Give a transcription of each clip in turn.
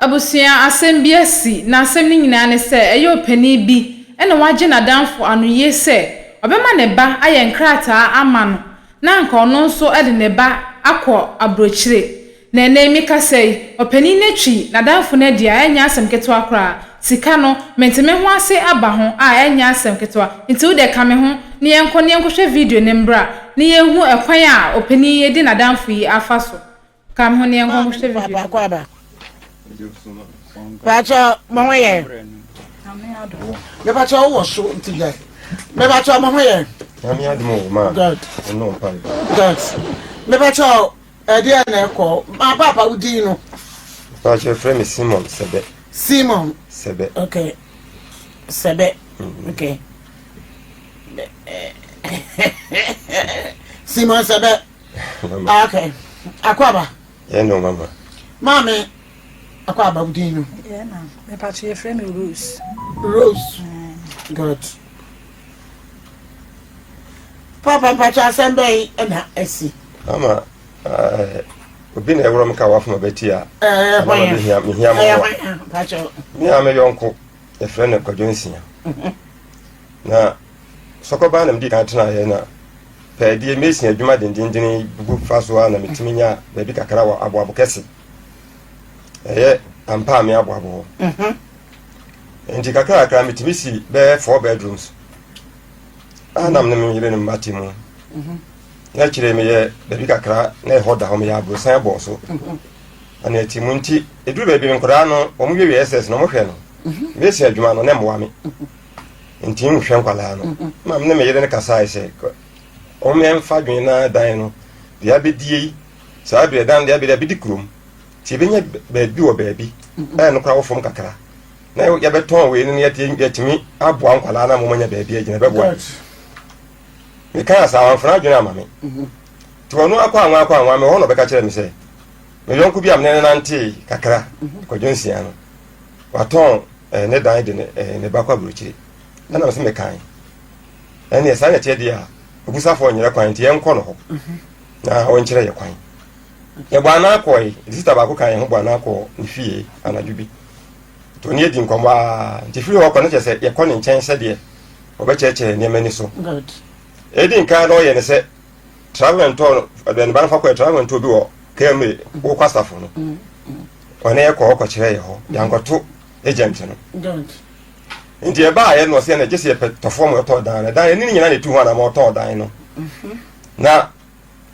Abusia asembiasi na asem ni nyina ne se eyo pani bi ene waje na danfo anoye se obema ne ba aye nkrata ama no na nka ono nso ede ne ba akọ abrochire na enemi kasei opani netwi na danfo na dia enya asem keto akra sika no menteme ho ase aba ho a enya asem keto nti wo de ka me ho ne yenko hwe video ne mbra ne yehu ekwan a opani ye di na danfo yi afa so ka me ho ne yenko hwe video Pacha mahoye. Me pacha wo so ntije. Me pacha mahoye. Ami admo ma. God. No pa. God. Me pacha dia na eko. Ma papa udi no. Pacha friend Simon Sebe. Simon Sebe. Okay. Sebe. Okay. Simon Sebe. Okay. Akwaba. Yeah no mama. Mami akwa abudino. Yeah, na. Me pachi your friend Rose. Rose. Good. Papa pacha sembe na esi. Mama obi na ewro mka wafo mabeti a. Me hia mo. Pacha. Me ame yonko e friend Kwadwonsia. Na sokoba na mdi kan tena ye na pe die mesia adwuma dindindin bubu faso na metiminya ba bi kakra wa aboabo kese. Ampa me aboabo. Nti kakra mitimisi be 4 bedrooms. Anam ne me yire ne mbati mu. Na kire me ye be bi kakra na hoda ho me ya bro san bo so. Ana etimu nti eduru be bi nkora no omu wie SS no mo hwe no. Mesi adwuma no na mo wa me. Nti nhwe nkwala no. Mam ne me yire ne kasa ise. O me mfa dwen na dan no. Dia be die. Sa be dan dia be di krum. Ti benya baabi wo baabi no kra wo fom kakra na ya beton we ni yatimi aboa nkwala na mo nya baabi agina beboa me kan asa wan fra dwena amame ti wono akwa anwa me hono beka kire me se me yonku bi amne nante kakra Kwadwonsia no waton ne dan de ne bakwa buruchiri na me se me kan ene esa na tie dia obusafo nyere kwan ti enko no ho na won kire ye kwan ye bwana akoi visita ba ko kan ho bwana akọ nfie anadubi to ne di nkomwa ntifiri ho kọ ne chese ye kọ ne nchen se de obecheche ne mani so good edi nka no ye ne se travel to ben ban fa ko travel to bi wo keme wo kwasafo no one ye kọ kire ye ho yankoto agent no good ndi e ba ye no se na jese ye perform to dan ni nyina ne tu ho na mo to dan no na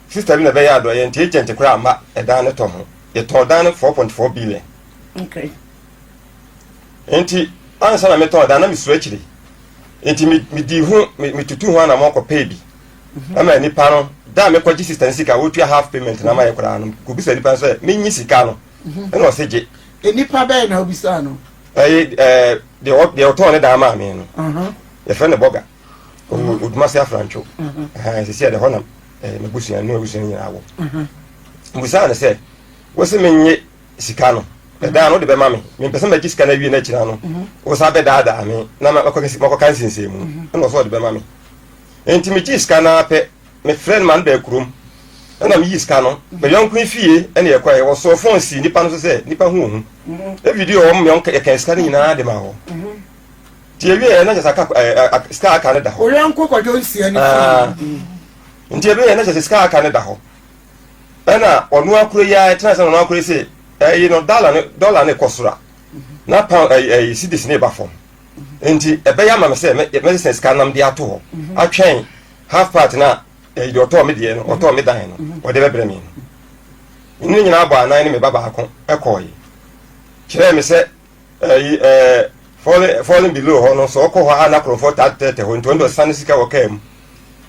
sister bi na be ya do ye nti agent kura ama edan ne to ho e to dan 4.4 billion. Okay. Nti ansa na me to dan na mi suro akiri. Nti mi di hu mi tutu hu na mo ko pay bi. Ama ni pa no da me ko gi sister sika wo tua half payment na ma ye kura no ko bi sa ni pa so me nyi sika no. E no se je. Eni pa be na obisa no. De oto ne da ma me no. Ye friend boga. Oduma se afrancho. Se se de honam me busia no busia nyina wo. Busia na se wo se menye sika no. Da no de be ma me pese ma gi sika na wie na kira no. Wo sa be da me na ma ko kan sinse mu. No so de be ma me. Enti mi gi sika na pe me friend man be kurom. Na mi gi sika no. Me yon kun fie ene ye kwae wo so phone si nipa no so se nipa hu. E video o me yon kan sika ni na de ma ho. Ti ewie na jasa ka sika aka ne da ho. O yan ko Kwadwonsia ni. Nti ebe na jasa sika aka ne da ho. Na onu akuro ya transfer onu akuro se you know dollar ne kosura. Na pound cedis ne ba form. Nti ebe ya ma me se me se sika nam de ato ho. Atwen half part na de oto me de no oto me dan no. O de bebre me no. Ni nyina abo anan ne me baba akon ekoyi. Kire me se falling below ho no so ko ho ana krofo 30 ho nto ndo san sika wo kam.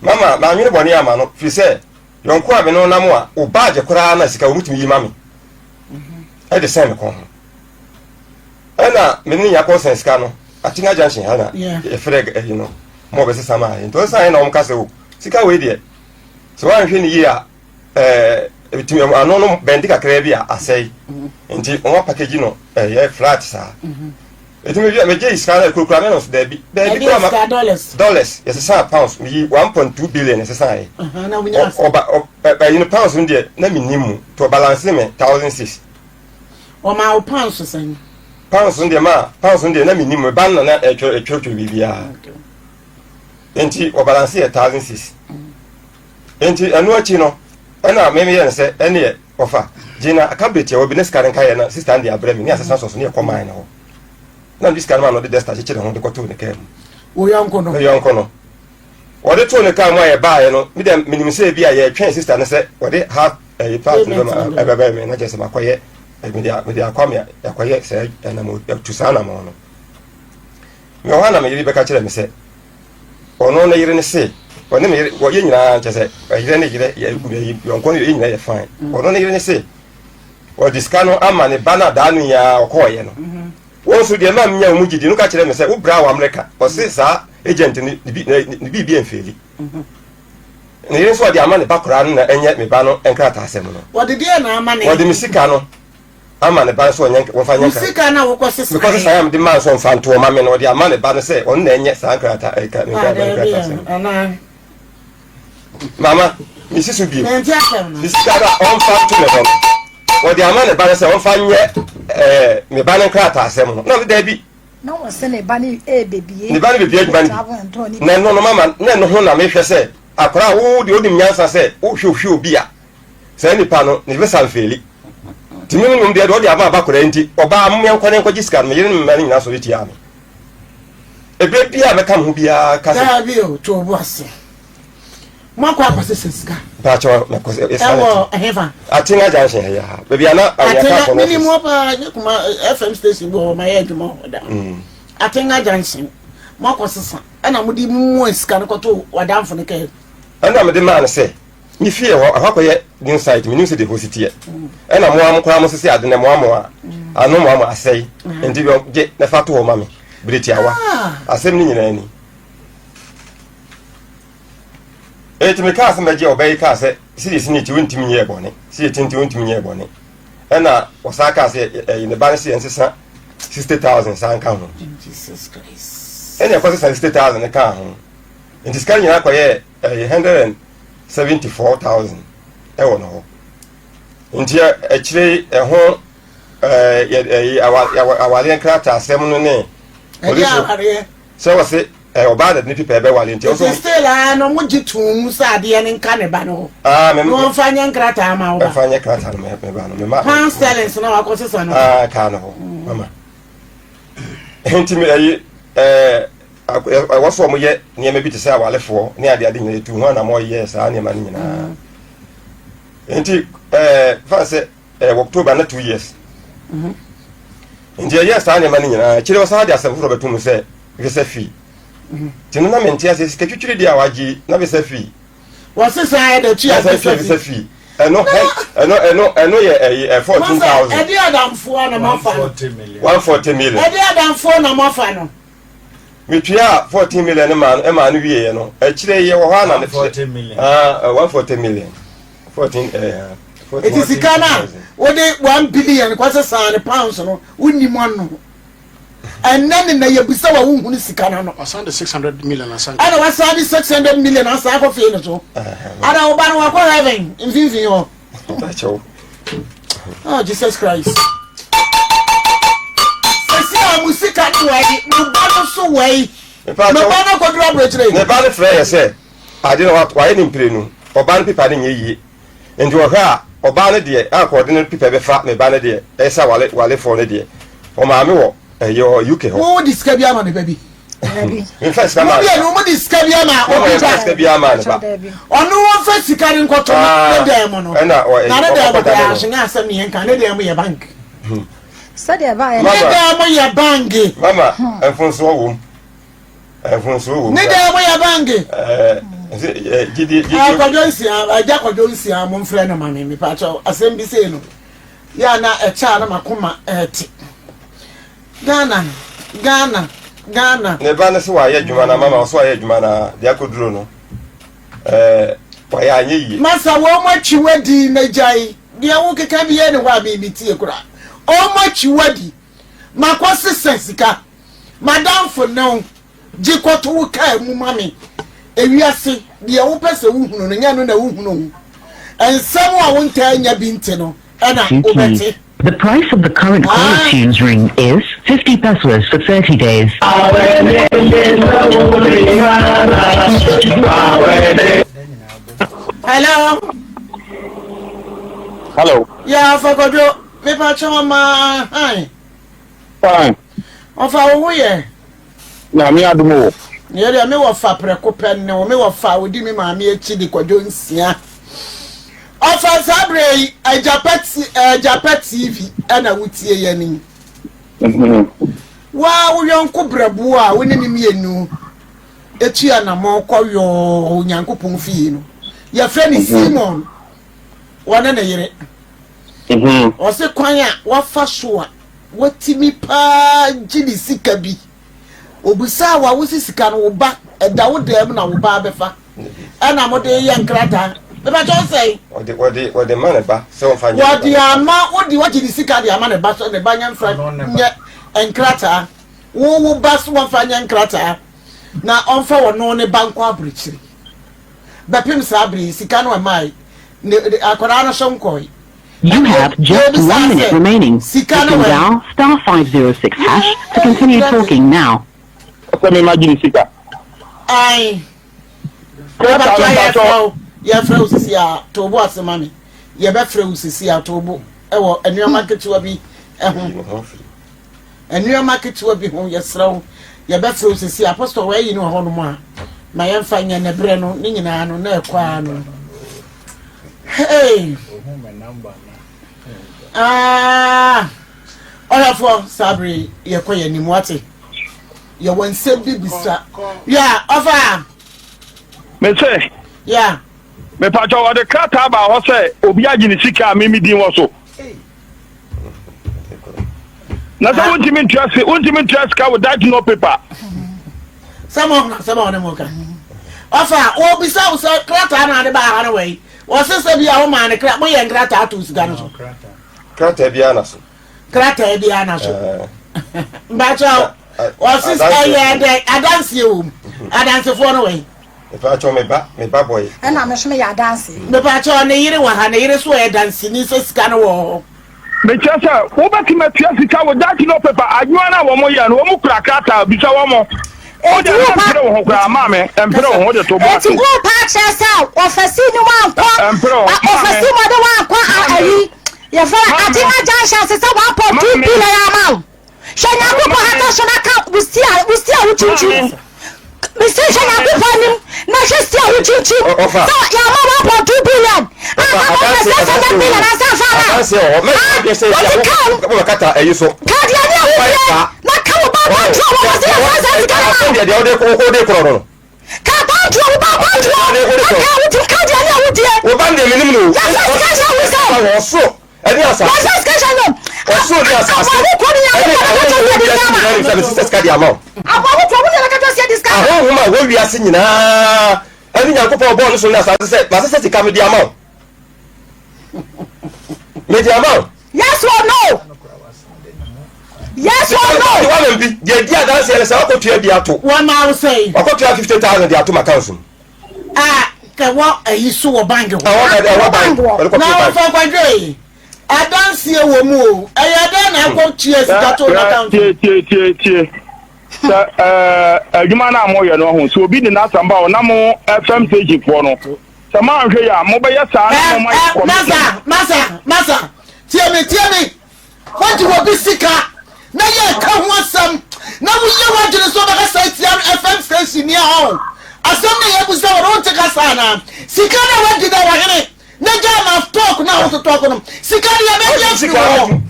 Mama ma nwene boni ama no fi se yonko a me no nam a o baage kura na sika wo mutumi yi mami e de sen ko ho ana me ni yakọ sen sika no atinga junction ha na e freg you know mo be se sama nto san na o mka se o sika we de so wan hwe ni yi a bitimi ano no bendi kakra bi a asai nti o package no ye flat sa etimi bi me je iska na kurukura me no so da bi dollars yes sa pounds mi 1.2 billion yes sa e na wunya oba you know pounds ndi na minimum to balance me 1006 o ma o pounds sen pounds ndie na minimum ban na etwo bibia enti o balance 1006 enti anu achi no na meme ye nse ene ofa gina akabeti obi ne skaren kai na sister ndi abrami ni asesa so ne ekoman ne ho na ndi skaren ma no de desta che de ho de koto ne kai o yanko no o de to ne kai mo ye baaye no mi de minimum say bia ye twen sister ne se o de half part no ma ebebe me na je se makoye media akwamia yakoye se na mo tusana mo no me ho na me yiri beka kire me se ono na yiri ne se oni me yiri wo ye nyina nche se yiri ne yiri ya ku ye yonko ye nyina ye fine ono na yiri ne se o diskano ama ne bana danu ya okoye no wo so de ma mnya mu gidi no ka kire me se wo bra wa America o se sa agent ni bi enfeli ne yiri so de ama ne bakora no na enye me ba no enkrata asem no wo de na ama ne wo de misika no ama ne ba so nyanka wo fa nyanka misika na wo ko sesa because I am the man so fanto ma me no de ama ne ba no se on na enye sa enkrata eka me ana mama misisu bi nti akem no misika da on fanto me no wo de ama ne ba no se on fa nye me ba no enkrata asem no na de bi no wo se ne ba ni bebie ne ba ne bebie adwuma ni na no mama na no ho na me hwe se akora wo de odim nyansa se wo hwe obi a se ni pa no ne be sanfeli timi no de do de aba bakora nti oba am yankwane nkwaji sika no yire no mani nyina so leti ame ebe bia me kam ho bia kasa da bi o to bo ase mo kwa kwase sika ba cho na kwase ewo eheva atinga junction ya be bia na ayaka ko no mini mo pa kuma FM station bo ma ya dwuma hoda atinga junction mo kwase sa ana mo di mo sika no koto wadamfo ne kai ana me de man se ni fie ho akoye din site me news deposit ye ana mo am kwa mo sisi ade na mo anu mo asai enti bi je na fato ho mame breti awa asem ni nyina ni me ka asem je obey ka se sisi ni ti wontimi ye bone sisi tinti wontimi ye bone ana wasaka se ne ban se ensesa 60,000 sanka ho Jesus Christ ene kwa 60,000 ka ho enti ska nyina kwa ye 174,000 ewo no nti akire ho awale nkrata asem no ne police so wase obada ni pipa ebe wale nti so still no mo gitum sa de ne nka ne ba no me no fanya nkrata ama wo fanya nkrata no me ba no me ma pound sterling no akosesa no ka no mama nti me waso mo ye niema bi te say awalefo ne ade nyina tu ho na mo ye sa niema ni nyina nti fa se October na 2 years nti ye sa niema ni nyina kire wasa ade asem furo betum se visa fee tinu na menti ase sika twitwiri dia waji na visa fee wasa sa ya da chi visa fee eno ye 14,000 ade adamfo na mafa 140 million ade adamfo na mafa no mitria 14 million ma no wiye no akire ye wo ha na 40 million 140 million 14 it is Ghana what they 1 billion kwase sa ne pounds no unnim anu and then na ye bisa wa hu ni sika na no asan de 600 million asan ana wasa di 600 million asa ko fe no so ana oba no wa ko heaven in yo oh Jesus Christ sesi musika ni wai no ba no so wai no ba no ko dura brechire ne ba le frɛ ye se ade no wa ye ni mprenu oba no pipa ne nye yi ndi wo ha oba no de akɔde no pipa be fa me ba no de esa wale fo no de o ma me wo yo UK ho wo discover ama ne baby in fact come on no mo discover ama o discover ama ne ba onu wo fa sika ni nkoto ne dem no na ne dem ba ya hye asem ne nka ne dem ye bank sadia ba ya ne dem ye bank mama enfonso wo ne dem ye bank gidi akwadwo nsia mo mfrɛ no mame me pa cho asem bi sei no ya na echa na makoma eti Ghana ne ba ne se wa ye adwuma na mama so wa ye adwuma na de akoduro no wa ya anye yi masa wo mo chiwadi na jai de wo keka bi ye ne wa bi tie kura o mo chiwadi makwose sensika madam for now jikoto wo ka mu mame ewiase de wo pese wo hunu no nya no na wo hunu ensem a wo nta nya bi nte no na obeti The price of the current caller tunes ring is 50 pesos for 30 days. Hello. Hello. Yeah, for God, me patcho ma. Hi. Fine. Ofa wo ye. Na me adumo. Ye dey me wo fa preko pen ne wo me wo fa odi me ma me echi di kwadwo nsia. Ofa sabre Agyapa TV ana wutie ye ni. Wa wo yonko brabu a wo ne ni mienu. Etu anamo koyo Nyankopon fie no. Ye friend Simon. Wana na yire. O se kwan a wa fa so a watimi pa gidi sika bi. Obusa wa wo sika no wo ba eda wo dem na wo ba befa. Ana mo de ye nkrata. Be ba jo say. What the man ba so fa nya. What the ama odi what the sika the ama ne ba so ne ba nya mfra nye nkrata. Wo ba so wa fa nya nkrata. Na onfa wo no ne banko abirichiri. Bepim sa abiri sika no mai. Akwara no shonkoi. You have just 1 minute remaining. You can dial *506# to continue talking now. Aye. Ya fra usisi a tobo asemami. Ye be fra usisi a tobo. Ewo enuama ketewa bi eho. Enuama ketewa bi ho ye srawo. Ye be fra usisi apostle we yi ni ho no mo a. Ma ye mfa nya ne bre no ni nyina no na ekwa no. Hey. Olafo sabri ye koye ni mwate. Ye wonse bibisa. Yeah, offer. Me say. Yeah. Me pacho wa de krata ba ho say obi agini sika mimi din wo so. Na so ultimate trust ka without no paper. Some of them okay. Offer, obisa usa krata na de ba ha na we. O se se bia ho ma ne krata mo ye krata to sika no so. Krata bia na so. Krata bia na so. Mbacho o se ye de adanse o. Adanse fo no we. If I told me ba boy. And I'm sure you are dancing. Me pacho ne yire wa ha ne yire so e dance ni so sika no wo. Me chasa wo ba ti ma tia sika without no paper anwana wo mo ya no wo mu kura krata bisa wo mo. O de empere wo kura ma me empere wo de to bo. Eti wo pa chasa ofasi ni wan kwa. Ofasi mo de wan kwa ayi. Ye fa atina jansha se 1.2 billion amount. Shanya ko ha ta so na ka busia wuchuchu. Mr. Shanakupanim, Nasha Wuchichi, Yama 1.2 billion. Wo wi ase nyina ani Nyankopon bo no so na say sika me di amount. Me di amount. Yes or no? Yes or no? Wa me bi de dia dan say say okotua bi ato. One man say Okotua 50,000 di ato accounts. Ke wa ayi so wo bank ho. Wa bank. Na fa kwadwe. Adanse wo mu o. Eya na akotua sika to account. Tie. Adwuma na mo ye no ho so obi ni na samba o na mo FM stage fo no so ma hwe ya mo be ya sa na mo mai masa tie me what you be sika na ye ka ho asam na wo ye wa gine so ba sa tie FM station ni ho asam na ye bu sa wo te ka sa na sika na wa gida wa hene na ja ma talk na ho talk no sika ya be ya sika ho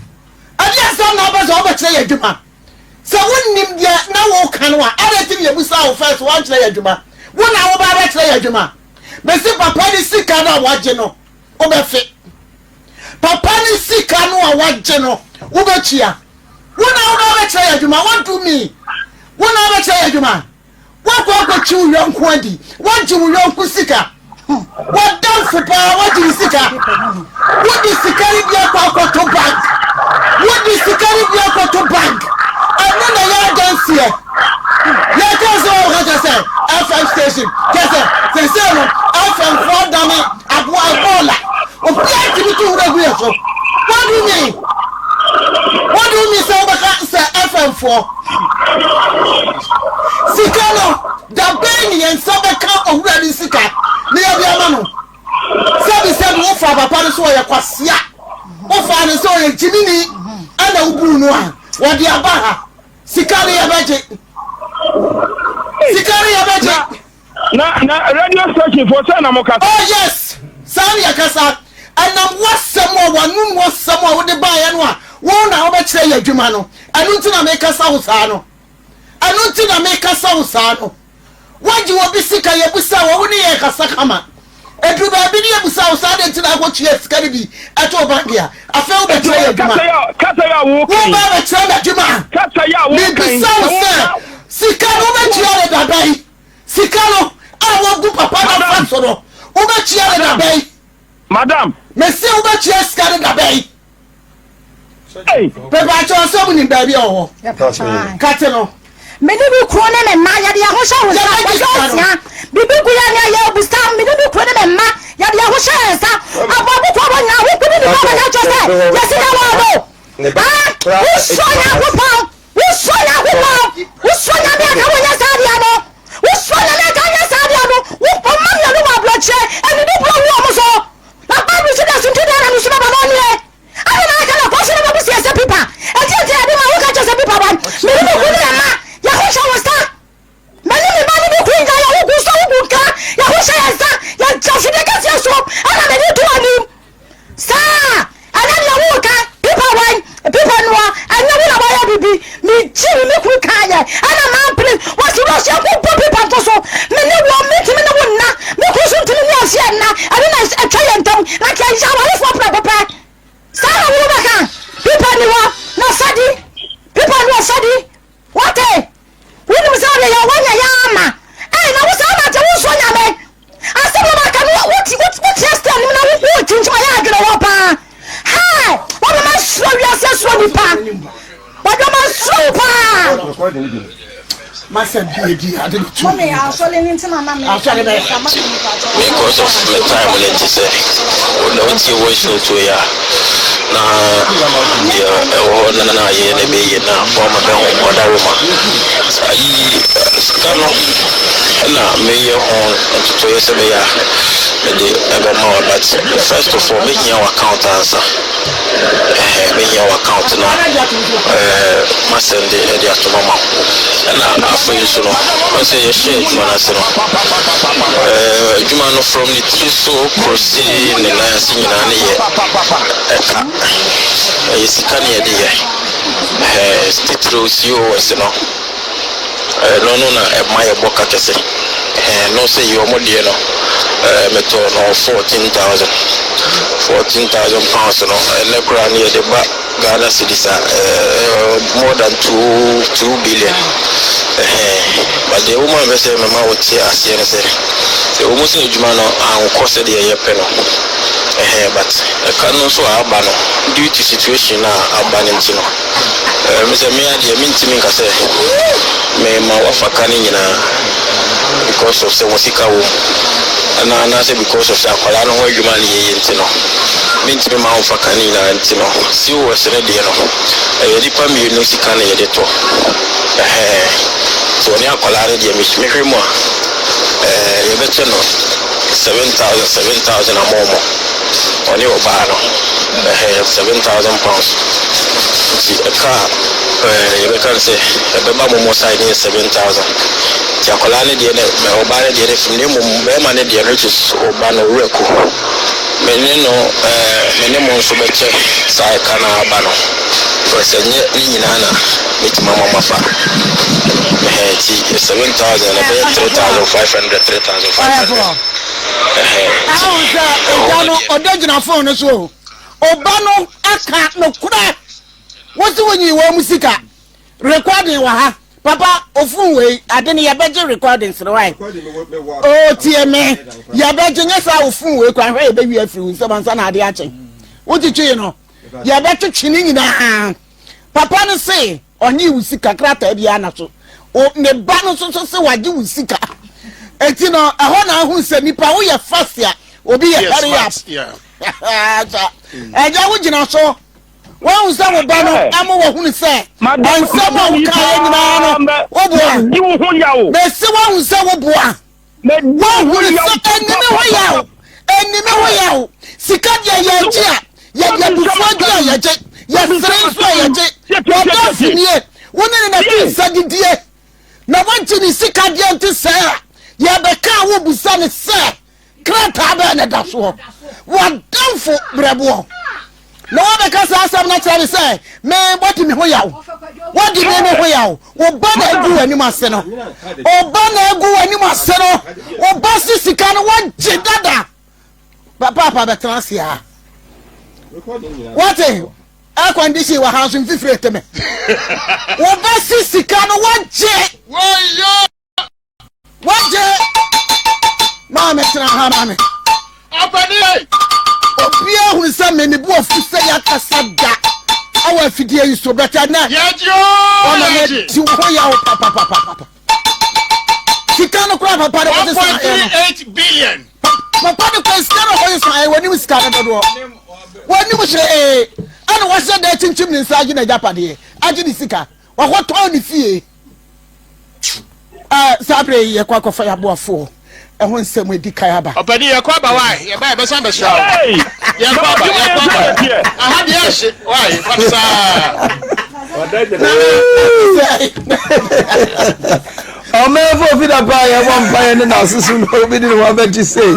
adi asam na ba so ba kire ye dwuma. So wonnim dia na wo kan wa aretim ye busa wo first one kire adwuma wona wo ba kire adwuma me se papa ni sika na waje no wo be fe papa ni sika no waje no wo be chia wona wo ba kire adwuma what do me wona wo kire adwuma wo ko chi wo yonko adi wo ji wo yonko sika wo dan fupa wo ji sika wo di sika ri bia ko to bank wo di sika ri bia ko to bank. I'm not a dance here. Let us all say FM station. Say FM for dummy at Ebola. What do you mean? baka say FM4 sika no da ben yen so baka owura ni sika ne ya bia ma no sabi wo fa papa no so ye kwasia wo fa ne so ye jimini ana uburu no a wo de aba ha sika ne ya beje na radio station for say na moka. Oh yes sami akasa anam wasamo wanun wasamo wo de ba ya no a wo na wo be kire ya adwuma no anu nti na me kasa wo saa no anu nti na me kasa wo saa no waji wo bi sika ye busa wo ne ye kasa kama edu ba bi ne ye busa wo saa de nti na ko tue sika bi ato bangia afa wo be kire ya adwuma kasa ya wo kan wo ba be kire ya adwuma kasa ya wo kan bi busa wo sika no be kire ya dabai sika no awo gu papa na fanso no wo be kire ya dabai madam Messi wo be kire sika da dabai. Hey, Papa cho so mu ni baby owo. Kate no. Me ni bi kro ne me ma ya de ho sha wo sa. Bibi ku ya nya ya obusta me ni bi kro ne me ma ya de ho sha sa. Abo bu ko bonya wo ku ni ko na cho se. Ya si na wa do. Wo so ya wo pa. Wo so ya wo pa. Wo so ya me ka wo nya sa dia no. Wo so ya me ka nya sa dia no. Wo po ma ya no wa bloche. E ni bro wo mo so. Na ba bi si da sun ti da na so ba no ni e. I don't know how to go to the people. I just tell them I got just a people one. Me no good na. Ya ho sha wasta. Mani me mani me queen ga ya ho go so go ka. Ya ho sha ya sa. Ya just de ka sia so. Ana me do ani. Sa. Ana na wo ka. People one. People no. Ana wo na ba ya bibi. Me ji me ku ka ya. Ana man play. What you rush ya go people to so. Me no wo me ti me no wo na. Me ku so ti ni asia na. Ana na a try entam. Like ya ja wa for papa. Sana wubaka people ni wa na sadi people ni wa sadi what eh woni msabe ya wanya ya ama na wo sama te wo so nya me asebe ma ka no what stand ni na wo tinchi ya agre wo pa ha wo ma so wi ase so ni pa wo ma so pa Masa bi ade tu mommy a so le ni ntina na me asale be because of the time when it is no ti wo show to ya na na ye ne be ye na form be ho order room ayi skano na me ye ho to ye se be ya me de ebe ma but first of all me your account answer me your account na ma send the to mama na afa you so no I say ye share you na se no juma no from the so proceed ne na sin na ne ye eka sika ne de ye stitros you was no no na e ma ye boka kese no say you mo de no meto no 14,000 pounds no and kura ne de ba Ghana Cedis more than 2 billion but the woman be say mama what here asie ne say the almost no juma no an cost de ye pe no but can also aba no due to situation na aba ne ntino me say me ade me ntimi nka say me ma wafaka ne nyina because of say wasika wo na say because of say akwala no ho adwuma ne ye ntino me ntimi ma wafaka ne nyina ntino si wo sere de no e di pa mi no sika ne ye de to so ni akwala ne de me hwemu a ye beche no 7,000 amomo oni obano 7,000 pounds si eka ye be kan say e be ba momo side ni 7,000 ti akola ne de ne me obane de ne fune mo be ma ne de riches obano reku me ne mo so beche sai kana abano for say ni nyina na me mama mafa ti 7,000 e be 3,500 3,500 odagina phone no so obano aka no kura wosi wonyi wo musika recording wa ha papa ofun we ade ne yabeje recordings no why o tie me yabeje nyesa ofun we kwa hwe be wi afiri so bansa na ade ache wotitwe no yabeto twini nyina papa no say onyi usika krata bia na so o ne ba no so se waje usika enti no eho na hu se nipa wo ye fast ya obi ye hurry up eja wo gina so One say Bano, I'm who say, and someone carrying Oboa. You who yaw. There's someone who say Oboa. One who is enemy way out. Sikadia Yajia, Yabufadia Yajet, Yajet, one in a Sadidia. Now, one to the Sikadia to say, Yabaka will be son, sir. Crata and that's what. What done for Brabo? No, because I'm not trying to say, man, what in the way out? What did you way out? Or Banner go any master? Or Banner go any master? Or Bossy Sikana one Jedada? But Papa, the Transia. What a air condition was housing 50 to me. Or Bossy Sikana one jet. What jet? Mamma, Hamame. Up at Obia who is a many boy to say at a sabda. Our fidea is so better now. You papa. She can't grab a part of 1.8 billion. Papa can stand over his eye when he was scared the door. When you was a and what's that chimney inside in Agyapa? Agyapa, what told the fee? Sabre, a quack of fire boy for. I want some with the Kayaba. Open your crab away. You're by the summer show. I had the shit. Why? I'm never for the buyer, one buyer, and also soon didn't want to say.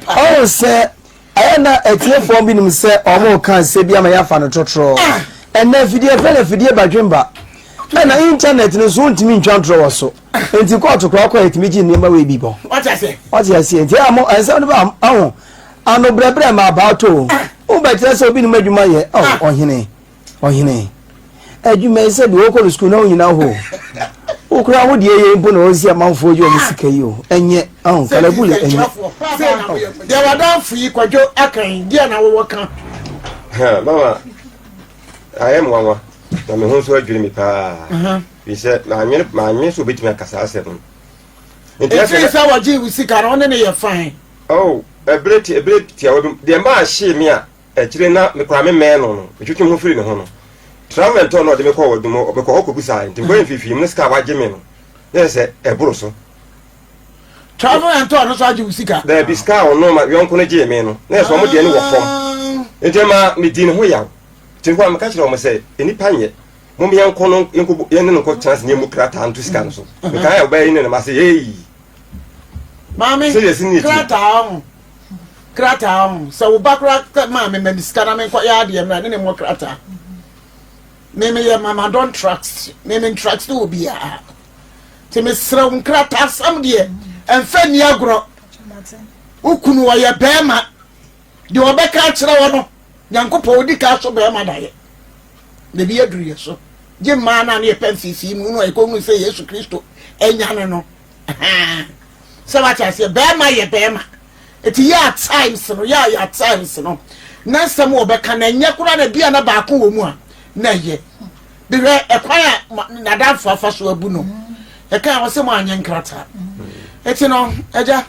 Oh, sir, I am not a clear for me, sir, or more can say, be a my fan of Trotro. And then video benefit by Jimba. And the internet is soon to mean John Trosso. And to go to clock at me in my people. What I say? What I say? There are more as about oh, I know Brabram about two. Oh, but that's so been made you my oh, on Hine. On Hine. And you may say, we go to school now, you know who. Oh, crowd, ye ain't put no see amount for you, Mr. K.U. And yet, oh, Calabula. There are down for you, Quajo, Akan, dear, now work on. Mama, I am one. Na me honso adwiri me pa bi se na me so betimi akasa 7 enti say waji we sika na one ne fine oh ebreti awo de ma hye me a akire na me kwa me no twetwum ho firi ne ho no travel to no de me ko wodumo obekọ okobusa enti go enfifi me sika waje me no yes eburo so travel and to no so aji we sika there be sika no ma yonko na je me no na so mo de ne wo fom enti ma me di ne ho yawo Tinko am catch no say any panye. Mum yan kono yenko yen no ko chance ne mu krata antu sika no so. Me kan ya obey ne ma say hey. Mami krata so wo bakra mami me sika na me ko ya de me ne mo krata. Me ye mama don't trust. Me trust to be a. Ti me sra un krata sam de enfa ni agro. Ukunu wa ye bema. De obeka kire wo no. Yankopo odi ka so be ma daye de bi aduru so je ma na ne penfifi mu no e ko mu se Yesu Kristo enya no se wa cha se be ma ye be ma eti ya times no ya times no na sam obeka na enya kura na bia na ba ko wo mu a na ye bi re e kwa na da fa so abu no e kan wo se mo anya nkrata eti no eja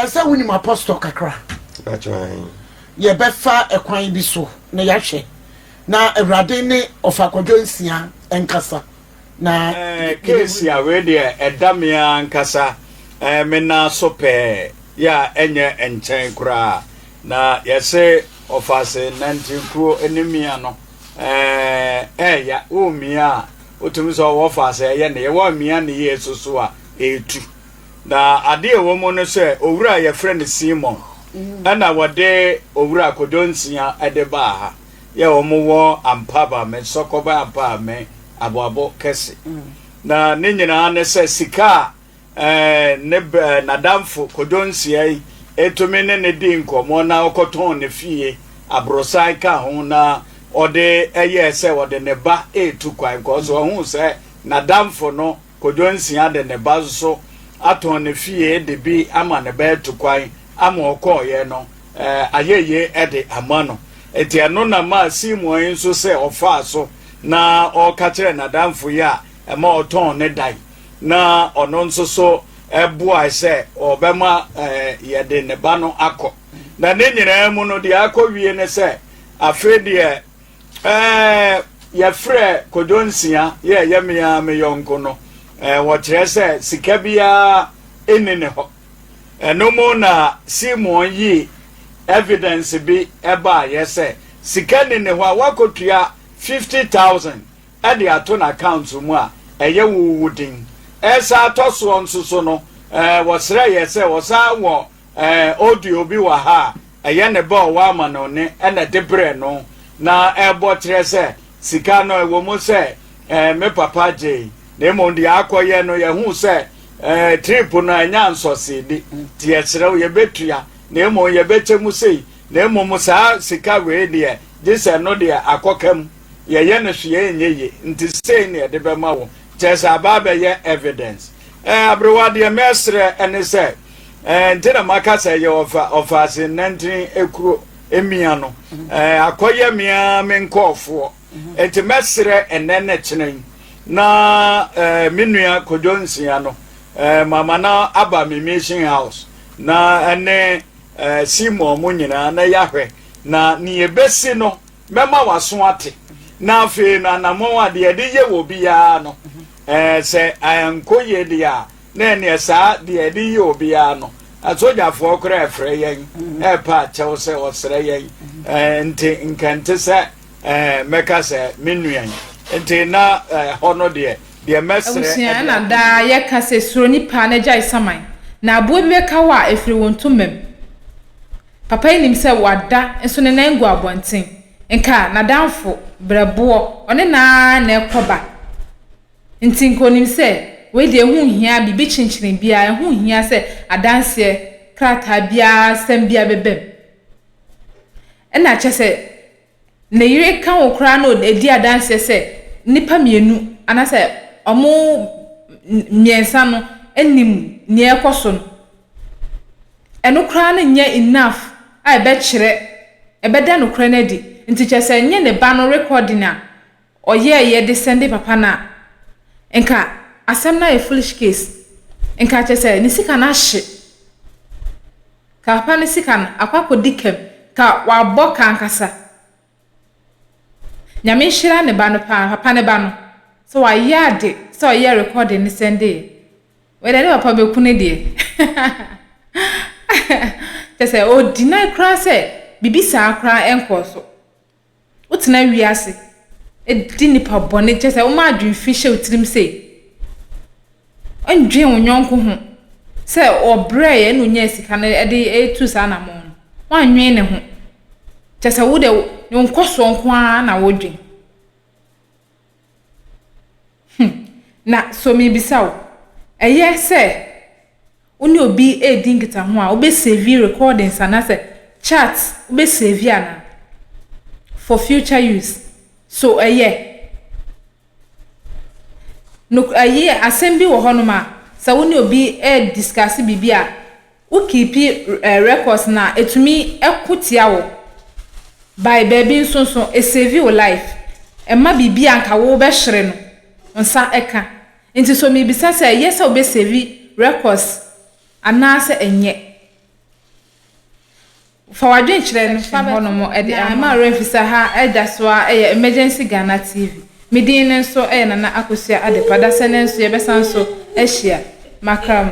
se wuni ma apostle kakra ye befa ekwan bi so na yahwe na awrade ne ofakodwo nsia enkasa na kesi a we de edamia ankasa me na so pe ya enye enchen kura na yese ofase nantikro enemia no ya omia otumi so ofase ye ne ye wa mia ne ye soso a etu na ade wo mo no se owura ye friend Simon ana wade owura kodonsia edeba ha ye omowo ampaba me sokoba ampa me aboabo kese na ne nyina ne se sika ne nadamfo kodonsia etumi ne di nkomo na okoton ne fie abrosan ka ho na ode eye se ode ne ba etu kwan ko so hu se nadamfo no kodonsia de ne ba so aton ne fie de bi ama ne ba etu kwan ama okoye no ayeye ede amano eti ano na ma Simon nso se ofa so na okakere nadamfo ya ema oton ne dai na ono nso so eboa se obema yede ne ba no akọ na ne nyina mu no de akɔwie ne sɛ afi de ya frɛ kodonsia ye yamia me yonko no wo kyerɛ sɛ sika bia eni ne hɔ no mo na Simon yi evidence bi eba ye sɛ sika ni ne hɔ a wakotua 50,000 ade ato na account mu a ɛyɛ wuwudin ɛsa toso nsoso no wo srɛ ye sɛ wo sa wo audio bi wa ha ɛyɛ ne ba wa ma no ne ɛna debre no na ɛbɔ kyerɛ sɛ sika no wo mo sɛ me papa je na mo ndi akɔyɛ no ye hu sɛ trip no anya nsɔse di tie srɛ wo ye betua na mo ye betemu sei na mo mo saa sika we de je sɛ no de akɔkam ye ye no hwe enye nti sei ne de be ma wo kyesa ba be ye evidence abrewa de mesrɛ ene sɛ ntina maka sɛ ye ofa se 19 ekuro emia no akɔyɛ mia me nkɔfo enti mesrɛ enene kyenen na minua kodonsia no mama na aba me mission house na ene Simon mo nyina na yahwe na ne yebesi no mema waso ate na afi na namon ade de ye wo bia no sɛ ankoye dia na ne saa de ye obia no asojafo kora efre yen pa kyɛw sɛ osre yen nti nkante sɛ meka sɛ menuan nti na hono de mesre na da ye ka sɛ suro nipa na gya isaman na abo bi ka wa efri wontumem papa nim sɛ wada nso ne nangu abonten nka na danfo brɛboɔ ɔne na ekoba nti nkonim sɛ we de hu hia bibi chinchini bia hu hia sɛ adanse krata bia sem bia bebem ɛna kyɛ sɛ ne yire ka wo kra no edi adanse sɛ nipa mienu anasɛ ɔmo miensa no enim ne ekoso no eno kra no nya enough a ɛbɛkyerɛ ɛbɛda no kra na di nti kyɛ sɛ nye ne ba no recording a ɔyɛ de send papa na nka asem na foolish case nka kyɛ sɛ ne sika na hye ka papa ne sika na akwakodi kem ka wabɔ kankasa nyame hyira ne ba no papa ne ba no so wayɛ ade so ɔyɛ recording ne send we de papa be ku ne de tese o deny kra se bibi sa kra enko so utena wiase edi nipa bone tese o ma adwen fi hye utrim se ondwen onyonko ho se obre ye no nya sika na ede etu sa na mo wanwen ne ho tese wo de nkoso nko a na wodwen na so mi bisawo eye se oni obi edingita ho a obe save recordings and as chat obe save ana for future use so no assembly wo hono ma sa woni obi discuss bibia wo keep records na etumi ekotia wo by baby nsonso save your life emma bibia nka wo be hwere no nsa eka nti so mi bisa say yes obe save records anase enye fa wadwen kyerɛ no fa hono mo ede ama refisa ha edaswa emergency Ghana TV medin nso na akosua adepada sɛ nenso ye besan so ehia makram